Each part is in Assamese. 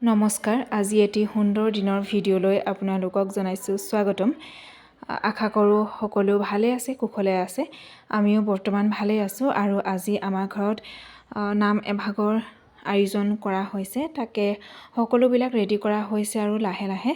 নমস্কাৰ আজি এটি সুন্দৰ দিনৰ ভিডিঅ'লৈ আপোনালোকক জনাইছোঁ স্বাগতম। আশা কৰোঁ সকলো ভালে আছে কুশলে আছে। আমিও বৰ্তমান ভালে আছোঁ আৰু আজি আমাৰ ঘৰত নাম এভাগৰ আয়োজন কৰা হৈছে, তাকে সকলোবিলাক ৰেডি কৰা হৈছে আৰু লাহে লাহে।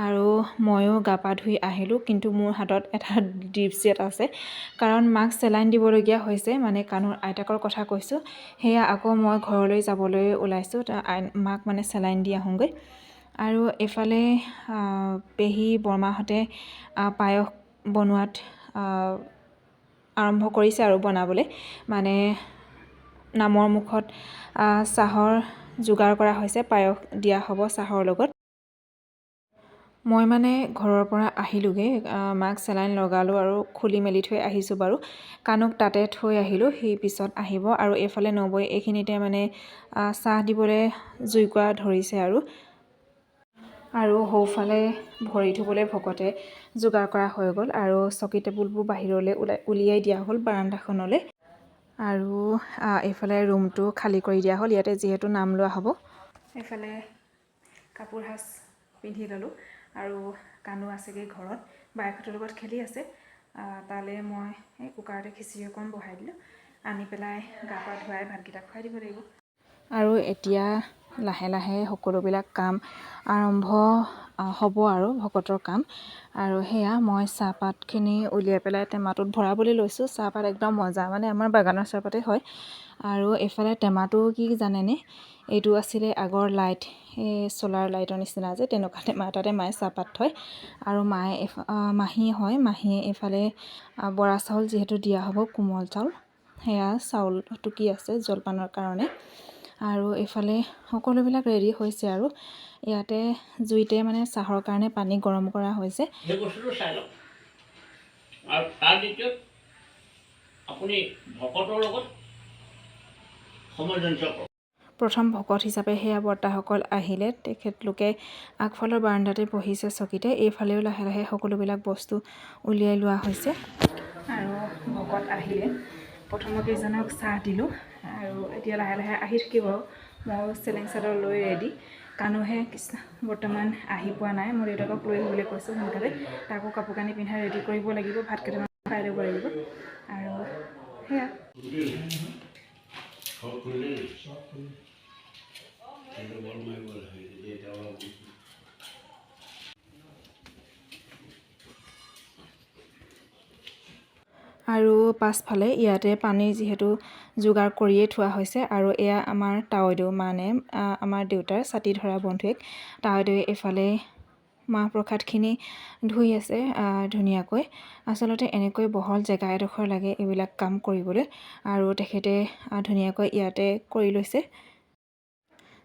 আৰু ময়ো গা পা ধুই আহিলোঁ, কিন্তু মোৰ হাতত এটা ড্ৰিপ ছেট আছে, কাৰণ মাক চেলাইন দিবলগীয়া হৈছে, মানে কাণৰ আইতাকৰ কথা কৈছোঁ। সেয়া আকৌ মই ঘৰলৈ যাবলৈ ওলাইছোঁ, মাক মানে চেলাইন দি আহোঁগৈ। আৰু এইফালে পেহী বৰমাহঁতে পায়স বনোৱাত আৰম্ভ কৰিছে আৰু বনাবলৈ, মানে নামৰ মুখত চাহৰ যোগাৰ কৰা হৈছে, পায়স দিয়া হ'ব চাহৰ লগত। মই মানে ঘৰৰ পৰা আহিলোঁগৈ, মাক চেলাইন লগালোঁ আৰু খুলি মেলি থৈ আহিছোঁ বাৰু। কাণুক তাতে থৈ আহিলোঁ, সি পিছত আহিব। আৰু এইফালে নবৈ এইখিনিতে মানে চাহ দিবলৈ জুইকুৰা ধৰিছে আৰু সৌফালে ভৰি ধুবলৈ ভকতে যোগাৰ কৰা হৈ গ'ল আৰু চকী টেবুলবোৰ বাহিৰলৈ উলিয়াই দিয়া হ'ল বাৰান্দাখনলৈ। আৰু এইফালে ৰুমটো খালী কৰি দিয়া হ'ল, ইয়াতে যিহেতু নাম লোৱা হ'ব। এইফালে কাপোৰ সাজ পিন্ধি ল'লোঁ আৰু কাণু আছেগৈ ঘৰত, বায়েকহঁতৰ লগত খেলি আছে। তালৈ মই এই কুকাৰতে খিচিৰি অকণ বহাই দিলোঁ, আনি পেলাই গা পা ধুৱাই ভাতকেইটা খুৱাই দিব লাগিব। আৰু এতিয়া লাহে লাহে সকলোবিলাক কাম আৰম্ভ হ'ব আৰু ভকতৰ কাম। আৰু সেয়া মই চাহপাতখিনি উলিয়াই পেলাই টেমাটোত ভৰাবলৈ লৈছোঁ। চাহপাত একদম মজা, মানে আমাৰ বাগানৰ চাহপাতেই হয়। আৰু এইফালে টেমাটো কি জানেনে, এইটো আছিলে আগৰ লাইট, এই চ'লাৰ লাইটৰ নিচিনা যে, তেনেকুৱা টেমা এটাতে মায়ে চাহপাত থয়। আৰু মাহী হয়, মাহীয়ে এইফালে বৰা চাউল যিহেতু দিয়া হ'ব, কোমল চাউল, সেয়া চাউল টুকি আছে জলপানৰ কাৰণে। আৰু এইফালে সকলোবিলাক ৰেডি হৈছে আৰু ইয়াতে জুইতে মানে চাহৰ কাৰণে পানী গৰম কৰা হৈছে। সেই বস্তুটো চাই লওক। আৰু তাৰ দ্বিতীয়ত আপুনি ভকতৰ লগত সমজন্য কৰক। প্ৰথম ভকত হিচাপে সেয়া বৰ্তাসকল আহিলে, তেখেতলোকে আগফালৰ বাৰান্দাতে বহিছে চকীতে। এইফালেও লাহে লাহে সকলোবিলাক বস্তু উলিয়াই লোৱা হৈছে। আৰু ভকত আহিলে, প্ৰথমকেইজনক চাহ দিলোঁ আৰু এতিয়া লাহে লাহে আহি থাকিব। মই চেলেং চাদৰ লৈ ৰেডি। কানুহে বৰ্তমান আহি পোৱা নাই, মই দেউতাকক লৈ আহিবলৈ কৈছোঁ সোনকালে, তাকো কাপোৰ কানি পিন্ধাই ৰেডি কৰিব লাগিব, ভাত কেইটামান খাই ল'ব লাগিব। আৰু সেয়া আৰু পাছফালে ইয়াতে পানীৰ যিহেতু যোগাৰ কৰিয়ে থোৱা হৈছে। আৰু এয়া আমাৰ তাৱৈদেউ, মানে আমাৰ দেউতাৰ ছাতি ধৰা বন্ধুৱেক তাৱৈদেৱে এইফালে মাহ প্ৰসাদখিনি ধুই আছে ধুনীয়াকৈ। আচলতে এনেকৈ বহল জেগা এডোখৰ লাগে এইবিলাক কাম কৰিবলৈ, আৰু তেখেতে ধুনীয়াকৈ ইয়াতে কৰি লৈছে।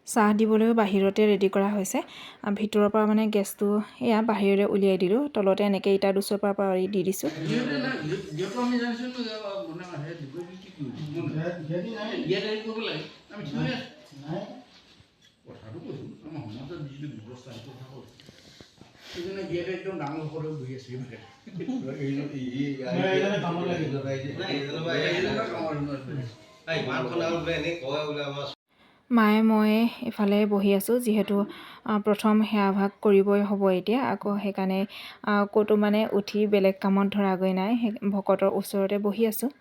চাহ দিবলৈও বাহিৰতে ৰেডি কৰা হৈছে। ভিতৰৰ পৰা মানে গেছটো এয়া বাহিৰলৈ উলিয়াই দিলোঁ, তলতে এনেকৈ ইটা দুচৰ পৰা দি দিছোঁ। মায়ে ময়ে এইফালে বহি আছোঁ, যিহেতু প্ৰথম সেৱাভাগ কৰিবই হ'ব এতিয়া, আকৌ সেইকাৰণে ক'তো মানে উঠি বেলেগ কামত ধৰাগৈ নাই, ভকতৰ ওচৰতে বহি আছোঁ।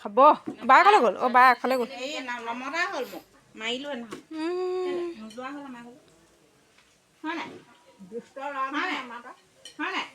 খাব বা ক'লৈ গ'ল? বা আগফালে গ'ল। নমতা হ'ল মোক মাৰিলোঁ নোযোৱা হ'ল আমাৰ ঘৰত, হয় নাই? দুষ্ট ল'ৰা হয় আমাৰ তাত, হয় নাই?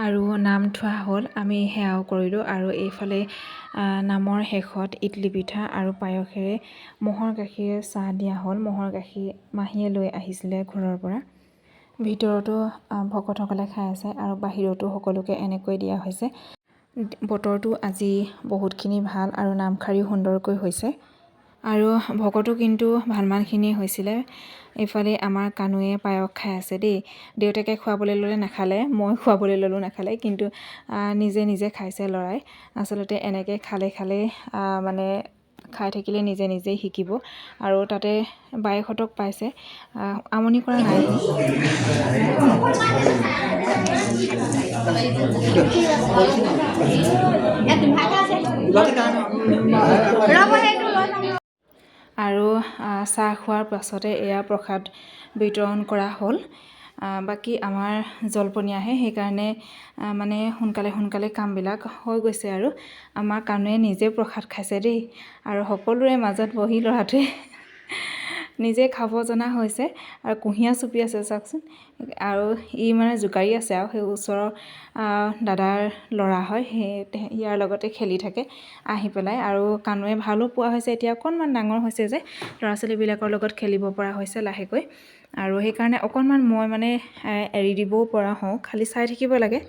আৰু নাম থোৱা হ'ল, আমি সেয়াও কৰিলোঁ। আৰু এইফালে নামৰ শেষত ইডলি পিঠা আৰু পায়সেৰে ম'হৰ গাখীৰে চাহ দিয়া হ'ল। ম'হৰ গাখীৰ মাহীয়ে লৈ আহিছিলে ঘৰৰ পৰা। ভিতৰতো ভকতসকলে খাই আছে আৰু বাহিৰতো সকলোকে এনেকৈ দিয়া হৈছে। বতৰটো আজি বহুতখিনি ভাল আৰু নামখাৰীও সুন্দৰকৈ হৈছে আৰু ভকতো কিন্তু ভালমানখিনিয়ে হৈছিলে। এইফালে আমাৰ কানুৱে পায়স খাই আছে দেই। দেউতাকে খুৱাবলৈ ল'লে নাখালে, মই খুৱাবলৈ ল'লোঁ নাখালে, কিন্তু নিজে নিজে খাইছে ল'ৰাই। আচলতে এনেকৈ খালে মানে খাই থাকিলে নিজে নিজেই শিকিব। আৰু তাতে বায়েকহঁতক পাইছে, আমনি কৰা নাই। আৰু চাহ খোৱাৰ পাছতে এয়া প্ৰসাদ বিতৰণ কৰা হ'ল। বাকী আমাৰ জলপনীয়াহে, সেইকাৰণে মানে সোনকালে কামবিলাক হৈ গৈছে। আৰু আমাৰ কানুৱে নিজে প্ৰসাদ খাইছে দেই। আৰু সকলোৰে মাজত বহি ল'ৰাটোৱে নিজে খাব জনা হৈছে আৰু কুঁহিয়াৰ চুপি আছে চাওকচোন। আৰু ই মানে জোকাৰি আছে, আৰু সেই ওচৰৰ দাদাৰ ল'ৰা হয়, সেই ইয়াৰ লগতে খেলি থাকে আহি পেলাই। আৰু কানুৱে ভালো পোৱা হৈছে, এতিয়া অকণমান ডাঙৰ হৈছে যে ল'ৰা ছোৱালীবিলাকৰ লগত খেলিব পৰা হৈছে লাহেকৈ। আৰু সেইকাৰণে অকণমান মই মানে এৰি দিবও পৰা হওঁ, খালি চাই থাকিব লাগে।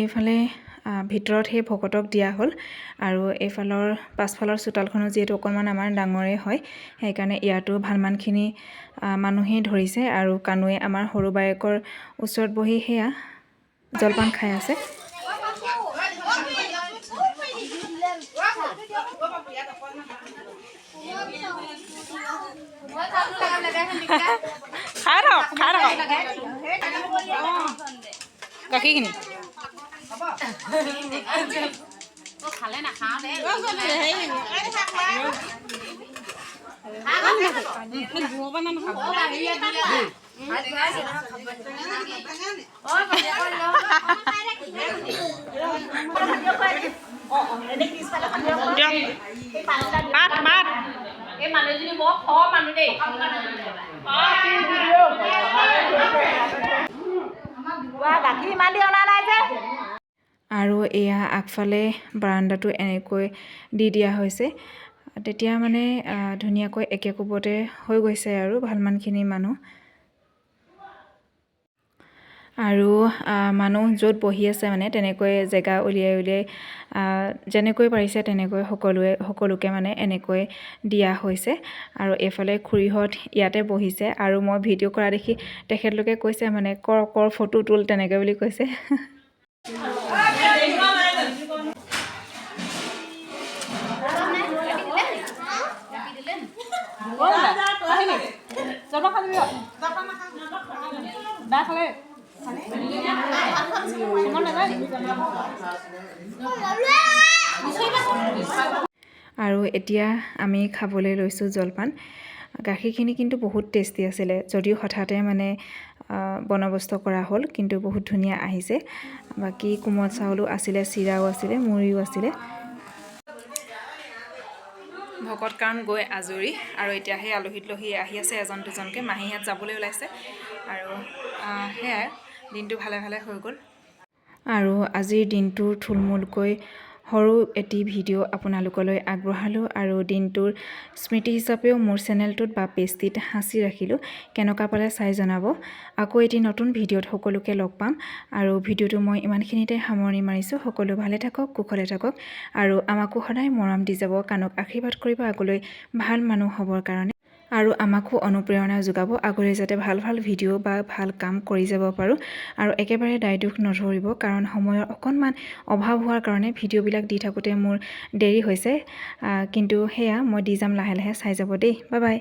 এইফালে ভিতৰত সেই ভকতক দিয়া হ'ল। আৰু এইফালৰ পাছফালৰ চোতালখনো যিহেতু অকণমান আমাৰ ডাঙৰেই হয়, সেইকাৰণে ইয়াতো ভালমানখিনি মানুহেই ধৰিছে। আৰু কানুৱে আমাৰ সৰু বায়েকৰ ওচৰত বহি সেয়া জলপান খাই আছে। গাখীৰখিনি খালে নাখাওঁ দে। এই মানুহজনী বৰ খৰ মানুহ দেই। গাখীৰ ইমান দি অনা নাই যে। আৰু এয়া আগফালে বাৰাণ্ডাটো এনেকৈ দি দিয়া হৈছে। তেতিয়া মানে ধুনীয়াকৈ একে কোবতে হৈ গৈছে আৰু ভালমানখিনি মানুহ। আৰু মানুহ য'ত বহি আছে মানে তেনেকৈ জেগা উলিয়াই যেনেকৈ পাৰিছে তেনেকৈ সকলোকে মানে এনেকৈ দিয়া হৈছে। আৰু এইফালে খুৰীহঁত ইয়াতে বহিছে, আৰু মই ভিডিঅ' কৰা দেখি তেখেতলোকে কৈছে মানে কৰ ফটো তোল তেনেকৈ বুলি কৈছে। আৰু এতিয়া আমি খাবলৈ লৈছোঁ জলপান। গাখীৰখিনি কিন্তু বহুত টেষ্টি আছিলে, যদিও হঠাতে মানে বন্দবস্ত কৰা হ'ল, কিন্তু বহুত ধুনীয়া আহিছে। বাকী কোমল চাউলো আছিলে, চিৰাও আছিলে, মুড়িও আছিলে। ভকত কাৰণ গৈ আজৰি, আৰু এতিয়া সেই আলহী আহি আছে এজন দুজনকৈ। মাহীহঁত যাবলৈ ওলাইছে। আৰু সেয়াই দিনটো ভালে হৈ গ'ল। আৰু আজিৰ দিনটো থুলমূলকৈ সৰু এটি ভিডিঅ' আপোনালোকলৈ আগবঢ়ালোঁ আৰু দিনটোৰ স্মৃতি হিচাপেও মোৰ চেনেলটোত বা পেজটিত সাঁচি ৰাখিলোঁ। কেনেকুৱা পালে চাই জনাব। আকৌ এটি নতুন ভিডিঅ'ত সকলোকে লগ পাম আৰু ভিডিঅ'টো মই ইমানখিনিতে সামৰণি মাৰিছোঁ। সকলো ভালে থাকক, কুশলে থাকক আৰু আমাকো সদায় মৰম দি যাব, কাণক আশীৰ্বাদ কৰিব আগলৈ ভাল মানুহ হ'বৰ কাৰণে আৰু আমাকো অনুপ্ৰেৰণা যোগাব আগলৈ যাতে ভাল ভাল ভিডিঅ' বা ভাল কাম কৰি যাব পাৰোঁ। আৰু একেবাৰে দায় দোষ নধৰিব, কাৰণ সময়ৰ অকণমান অভাৱ হোৱাৰ কাৰণে ভিডিঅ'বিলাক দি থাকোঁতে মোৰ দেৰি হৈছে, কিন্তু সেয়া মই দি যাম লাহে লাহে, চাই যাব দেই। Bye bye.